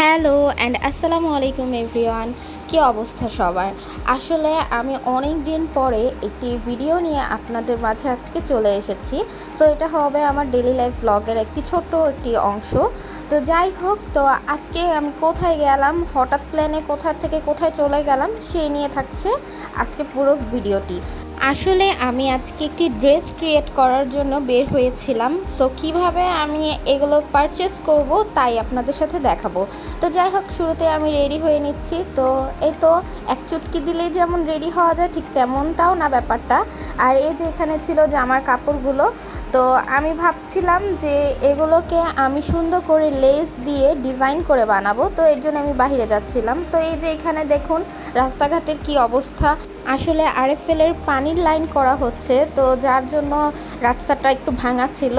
Hello and আসসালামু আলাইকুম everyone. কী অবস্থা সবার? আসলে আমি অনেক দিন পরে একটি ভিডিও নিয়ে আপনাদের মাঝে আজকে চলে এসেছি। সো এটা হবে আমার ডেইলি লাইফ ব্লগের ছোট্ট একটি অংশ। তো যাই হোক, তো আজকে আমি কোথায় গেলাম, হঠাৎ প্ল্যানে কোথা থেকে কোথায় চলে গেলাম সেই নিয়ে থাকছে আজকে পুরো ভিডিওটি। আসলে আমি আজকে একটি ড্রেস ক্রিয়েট করার জন্য বের হয়েছিলাম। সো কিভাবে আমি এগুলো পারচেস করব তাই আপনাদের সাথে দেখাবো। তো যাই হোক, শুরুতে আমি রেডি হয়ে নিচ্ছি। তো এই তো এক চুটকি দিলেই যেমন রেডি হওয়া যায় ঠিক তেমনটাও না ব্যাপারটা। আর এই যে এখানে ছিল জামার কাপড়গুলো, তো আমি ভাবছিলাম যে এগুলোকে আমি সুন্দর করে লেস দিয়ে ডিজাইন করে বানাবো। তো এর জন্য আমি বাইরে যাচ্ছিলাম। তো এই যে এখানে দেখুন রাস্তাঘাটের কি অবস্থা। আসলে আরএফএলের পানির লাইন করা হচ্ছে, তো যার জন্য রাস্তাটা একটু ভাঙা ছিল।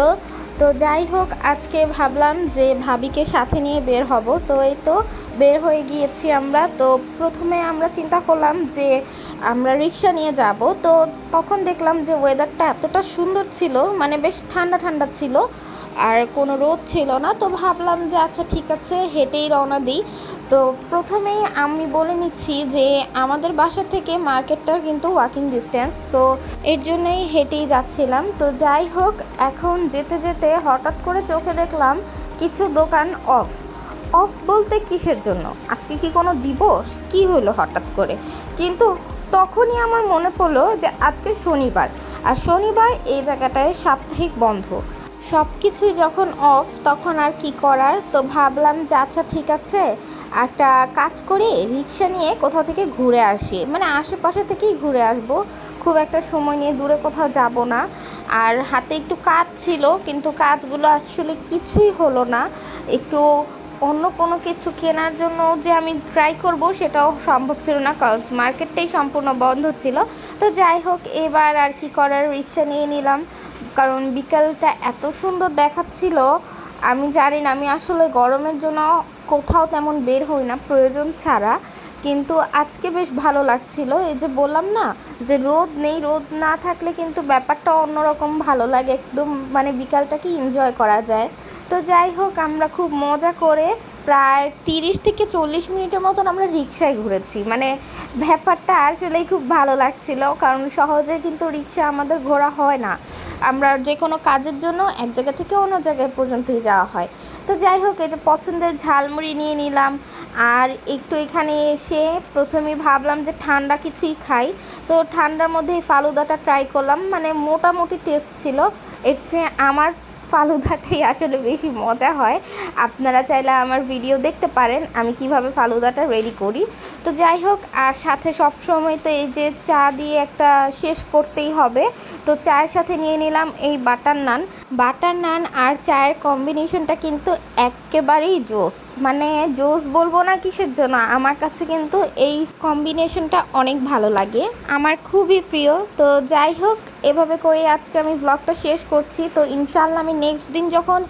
তো যাই হোক, আজকে ভাবলাম যে ভাবিকে সাথে নিয়ে বের হব। তো এই তো বের হয়ে গিয়েছি আমরা। তো প্রথমে আমরা চিন্তা করলাম যে আমরা রিক্সা নিয়ে যাব। তো তখন দেখলাম যে ওয়েদারটা এতটা সুন্দর ছিল, মানে বেশ ঠান্ডা ঠান্ডা ছিল, আর কোনো রোদ ছিল না। তো ভাবলাম যে আচ্ছা ঠিক আছে, হেঁটেই রওনা দিই। তো প্রথমেই আমি বলে নিচ্ছি যে আমাদের বাসা থেকে মার্কেটটা কিন্তু ওয়াকিং ডিস্টেন্স, তো এর জন্যই হেঁটেই যাচ্ছিলাম। তো যাই হোক, এখন যেতে যেতে হঠাৎ করে চোখে দেখলাম কিছু দোকান অফ। অফ বলতে কিসের জন্য? আজকে কি কোনো দিবস? কি হলো হঠাৎ করে? কিন্তু তখনই আমার মনে পড়লো যে আজকে শনিবার, আর শনিবার এই জায়গাটায় সাপ্তাহিক বন্ধ। সব কিছুই যখন অফ তখন আর কি করার। তো ভাবলাম যে আচ্ছা ঠিক আছে, একটা কাজ করি, রিক্সা নিয়ে কোথাও থেকে ঘুরে আসি, মানে আশেপাশে থেকেই ঘুরে আসব, খুব একটা সময় নিয়ে দূরে কোথাও যাব না। আর হাতে একটু কাজ ছিল, কিন্তু কাজগুলো আসলে কিছুই হলো না। একটু অন্য কোনো কিছু কেনার জন্য যে আমি ট্রাই করব সেটাও সম্ভব ছিল না, কজ মার্কেটটাই সম্পূর্ণ বন্ধ ছিল। তো যাই হোক, এবার আর কি করার, রিক্সা নিয়ে নিলাম। কারণ বিকালটা এত সুন্দর দেখাচ্ছিল। আমি জানি না, আমি আসলে গরমের জন্য কোথাও তেমন বের হই না প্রয়োজন ছাড়া, কিন্তু আজকে বেশ ভালো লাগছিল। এই যে বললাম না যে রোদ নেই, রোদ না থাকলে কিন্তু ব্যাপারটা অন্যরকম ভালো লাগে, একদম মানে বিকালটাকে এনজয় করা যায়। তো যাই হোক, আমরা খুব মজা করে প্রায় 30 থেকে 40 মিনিটের মতন আমরা রিক্সায় ঘুরেছি। মানে ব্যাপারটা আসলেই খুব ভালো লাগছিল, কারণ সহজে কিন্তু রিক্সা আমাদের ঘোরা হয় না। আমরা যে কোনো কাজের জন্য এক জায়গা থেকে অন্য জায়গায় পর্যন্তই যাওয়া হয়। তো যাই হোক, এই যে পছন্দের ঝালমুড়ি নিয়ে নিলাম। আর একটু এখানে এসে প্রথমেই ভাবলাম যে ঠান্ডা কিছুই খাই। তো ঠান্ডার মধ্যে এই ফালুদাটা ট্রাই করলাম, মানে মোটামুটি টেস্ট ছিল। এর চেয়ে আমার ফালুদাটাই আসলে বেশি মজা হয়। আপনারা চাইলে আমার ভিডিও দেখতে পারেন আমি কিভাবে ফালুদাটা রেডি করি। তো যাই হোক, আর সাথে সব সময় তো এই যে চা দিয়ে একটা শেষ করতেই হবে। তো চায়ের সাথে নিয়ে নিলাম এই বাটার নান। বাটার নান আর চায়ের কম্বিনেশনটা কিন্তু একেবারেই জোস, মানে জোস বলবো না কিসের জন্য, আমার কাছে কিন্তু এই কম্বিনেশনটা অনেক ভালো লাগে, আমার খুবই প্রিয়। তো যাই হোক, এভাবে করে আজকে আমি ব্লগটা শেষ করছি। তো ইনশাআল্লাহ আমি নেক্সট দিন যখন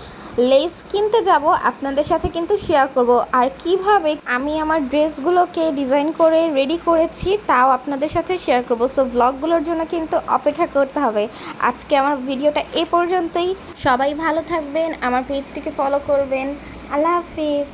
লেস কিনতে যাব আপনাদের সাথে কিন্তু শেয়ার করব, আর কিভাবে আমি আমার ড্রেসগুলোকে ডিজাইন করে রেডি করেছি তাও আপনাদের সাথে শেয়ার করব। সো ব্লগগুলোর জন্য কিন্তু অপেক্ষা করতে হবে। আজকে আমার ভিডিওটা এ পর্যন্তই। সবাই ভালো থাকবেন, আমার পেজটিকে ফলো করবেন। আল্লাহ হাফিজ।